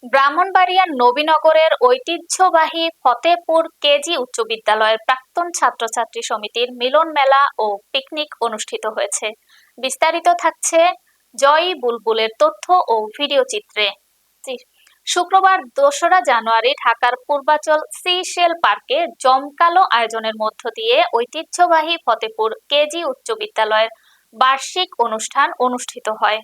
ব্রাহ্মণবাড়িয়ার নবীনগরের ঐতিহ্যবাহী ফতেপুর কেজি উচ্চ বিদ্যালয়ের প্রাক্তন ছাত্রছাত্রী সমিতির মিলন মেলা ও পিকনিক অনুষ্ঠিত হয়েছে। বিস্তারিত থাকছে জয়ী বুলবুলের তথ্য ও ভিডিও চিত্রে। শুক্রবার ২রা জানুয়ারি ঢাকার পূর্বাচল সিশেল পার্কে জমকালো আয়োজনের মধ্য দিয়ে ঐতিহ্যবাহী ফতেপুর কেজি উচ্চ বিদ্যালয়ের বার্ষিক অনুষ্ঠান অনুষ্ঠিত হয়।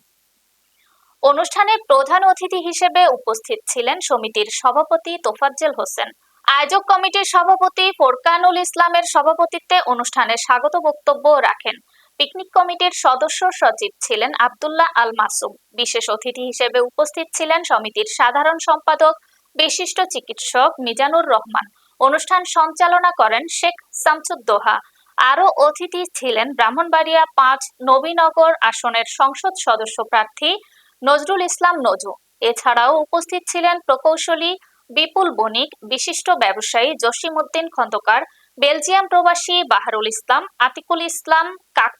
অনুষ্ঠানে প্রধান অতিথি হিসেবে উপস্থিত ছিলেন সমিতির সভাপতি তোফাজ্জল হোসেন। আয়োজক কমিটির সভাপতি ফোরকানুল ইসলামের সভাপতিত্বে অনুষ্ঠানে স্বাগত বক্তব্য রাখেন। পিকনিক কমিটির সদস্য সচিব ছিলেন আব্দুল্লাহ আল মাসুম। বিশেষ অতিথি হিসেবে উপস্থিত ছিলেন সমিতির সাধারণ সম্পাদক বিশিষ্ট চিকিৎসক মিজানুর রহমান। অনুষ্ঠান সঞ্চালনা করেন শেখ শামসুদ্দোহা। আরও অতিথি ছিলেন ব্রাহ্মণবাড়িয়া ৫ নবীনগর আসনের সংসদ সদস্য প্রার্থী নজরুল ইসলাম নজু। এছাড়াও উপস্থিত ছিলেন প্রকৌশলী বিপুল বণিক, বিশিষ্ট ব্যবসায়ী জসিমউদ্দিন খন্দকার, বেলজিয়াম প্রবাসী বাহারুল ইসলাম, আতিকুল ইসলাম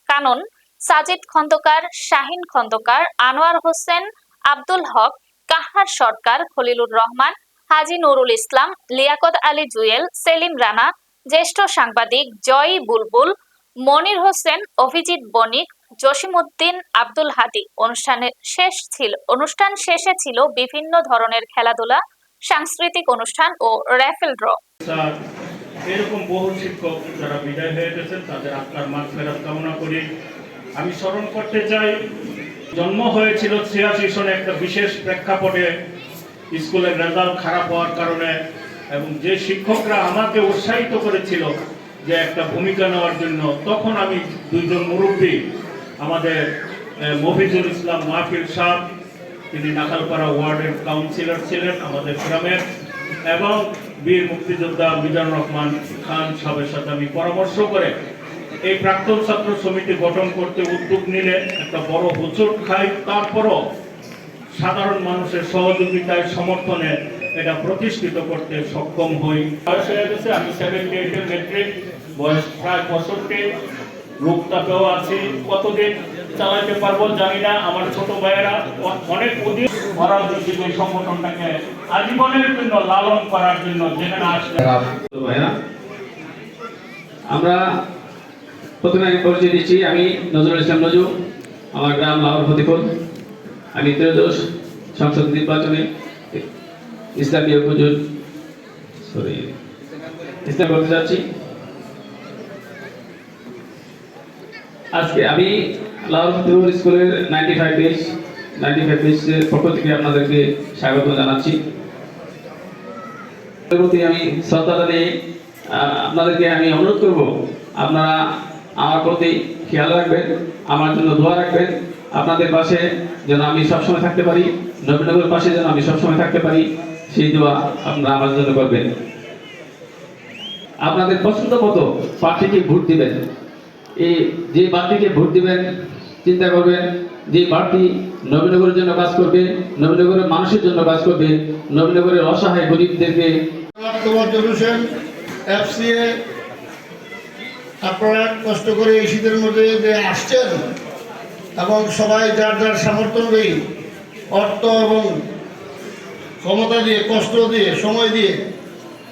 কানন, সাজিদ খন্দকার, শাহিন খন্দকার, আনোয়ার হোসেন, আব্দুল হক, কাহার সরকার, খলিলুর রহমান, হাজি নুরুল ইসলাম, লিয়াকত আলী জুয়েল, সেলিম রানা, জ্যেষ্ঠ সাংবাদিক জয়ী বুলবুল, মনির হোসেন, অভিজিৎ বণিক, জসিমউদ্দিন, আব্দুল হাদি। অনুষ্ঠান শেষে ছিল বিভিন্ন ধরনের খেলাধুলা, সাংস্কৃতিক অনুষ্ঠান ও র্যাফেল ড্র। এরকম বহু শিক্ষক যারা বিদায় হয়ে গেছেন তাদের আত্মার মাগফিরাত কামনা করি। আমি স্মরণ করতে চাই, জন্ম হয়েছিল ৮৬ সনে একটা বিশেষ প্রেক্ষাপটে, স্কুলের রেজাল্ট খারাপ হওয়ার কারণে, এবং যে শিক্ষকরা আমাকে উৎসাহিত করেছিল যে একটা ভূমিকা নেওয়ার জন্য, তখন আমি দুইজন মুরব্বী, আমাদের মফিজুল ইসলাম মাহফিল সাহেব, তিনি নাখালপাড়া ওয়ার্ডের কাউন্সিলর ছিলেন আমাদের গ্রামের, এবং বীর মুক্তিযোদ্ধা মিজানুর রহমান খান সাহেবের সাথে আমি পরামর্শ করে এই প্রাক্তন ছাত্র সমিতি গঠন করতে উদ্যোগ নিলে একটা বড় হোঁচট খাই। তারপরও সাধারণ মানুষের সহযোগিতায় সমর্থনে এটা প্রতিষ্ঠিত করতে সক্ষম হই। বয়স হয়ে গেছে, আমি 78 মেট্রিক, বয়স প্রায় 65, রূপতাপেও আছি। কতদিন চালাইতে পারবো জানি না। আমার ছোট ভাইয়েরা অনেক অধিক ভরা দিচ্ছি এই সংগঠনটাকে আজীবনের জন্য লালন করার জন্য যেখানে আসলে আমরা প্রথমে পরিচয় দিচ্ছি। আমি নজরুল ইসলাম নজু, আমার গ্রাম লাহোর ফতেপুর। আমি ত্রয়োদশ সংসদ নির্বাচনে ইসলাম করতে যাচ্ছি। আজকে আমি লাহোর ফতেপুর স্কুলের 95 বেচের পক্ষ থেকে আপনাদেরকে স্বাগত জানাচ্ছি। আমি শ্রদ্ধা জানিয়ে আপনাদেরকে আমি অনুরোধ করব, আপনারা আমার প্রতি খেয়াল রাখবেন, আমার জন্য দোয়া রাখবেন। আপনাদের পাশে যেন আমি সবসময় থাকতে পারি, নবীনগরের পাশে যেন আমি সবসময় থাকতে পারি, সেই দোয়া আপনারা আমার জন্য করবেন। আপনাদের পছন্দ মতো প্রার্থীকে ভোট দিবেন। এই যে প্রার্থীকে ভোট দিবেন, চিন্তা করবেন যে প্রার্থী নবীনগরের জন্য কাজ করবে, নবীনগরের মানুষের জন্য কাজ করবে, নবীনগরের অসহায় গরিবদেরকে। আপনারা কষ্ট করে এই শীতের মধ্যে যে আসছেন এবং সবাই যার যার সামর্থ্য অনুযায়ী অর্থ এবং ক্ষমতা দিয়ে, কষ্ট দিয়ে, সময় দিয়ে,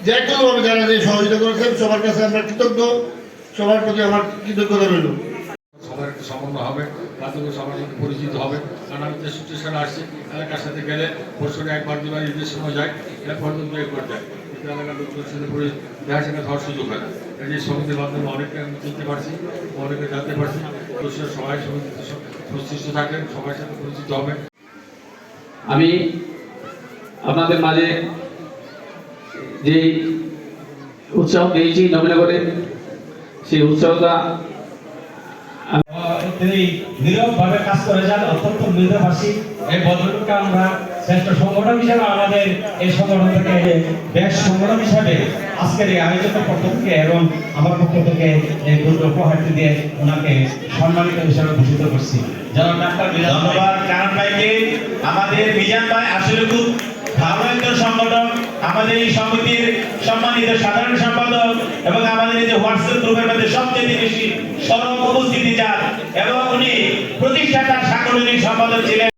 যে কোনোভাবে যারা যে সহযোগিতা করেছেন সবার কাছে আমরা কৃতজ্ঞ। সবার প্রতি আমার কৃতজ্ঞতা রইল। সবার একটা সমন্বয় হবে, তাদের সবার সাথে পরিচিত হবে। কারণ আমি যে সিচুয়েশনে আসছি, এলাকার সাথে গেলে বছরে একবার দুবার ঈদের সময় যায়, এরপর তো দু একবার যায়, কিন্তু এলাকার লোকজনের সাথে দেখাশোনা হওয়ার সুযোগ হয় না। এই সমিতির মাধ্যমে অনেকটা আমি চিনতে পারছি, অনেকে জানতে পারছি। সবাই সমিতিতে সুস্থ থাকেন, সবার সাথে পরিচিত হবে। আমি আপনাদের মাঝে যে উৎসাহ পেয়েছি নবীনগরে, সেই উৎসাহটা তিনি নীরবভাবে কাজ করে যান, অত্যন্ত মৃদভাষী। এই ভদ্রলোককে আমরা শ্রেষ্ঠ সংগঠন হিসেবে আমাদের এই সংগঠন থেকে বেশ সংগঠন হিসাবে আজকের এই আয়োজনের পক্ষ থেকে এবং আমার পক্ষ থেকে এই গুরুত্ব উপহারটি দিয়ে ওনাকে সম্মানিত হিসেবে ঘোষিত করছি। যারা ডাক্তার ধন্যবাদ কারণ ভাইকে। আমাদের মিজান ভাই আসলে খুব ভালো একজন সংগঠন। আমাদের এই সমিতির সম্মানিত সাধারণ সম্পাদক এবং আমাদের এই যে হোয়াটসঅ্যাপ গ্রুপের মধ্যে সবচেয়ে বেশি সরব উপস্থিতি যান, এবং উনি প্রতিষ্ঠাতার সাংগঠনিক সম্পাদক ছিলেন।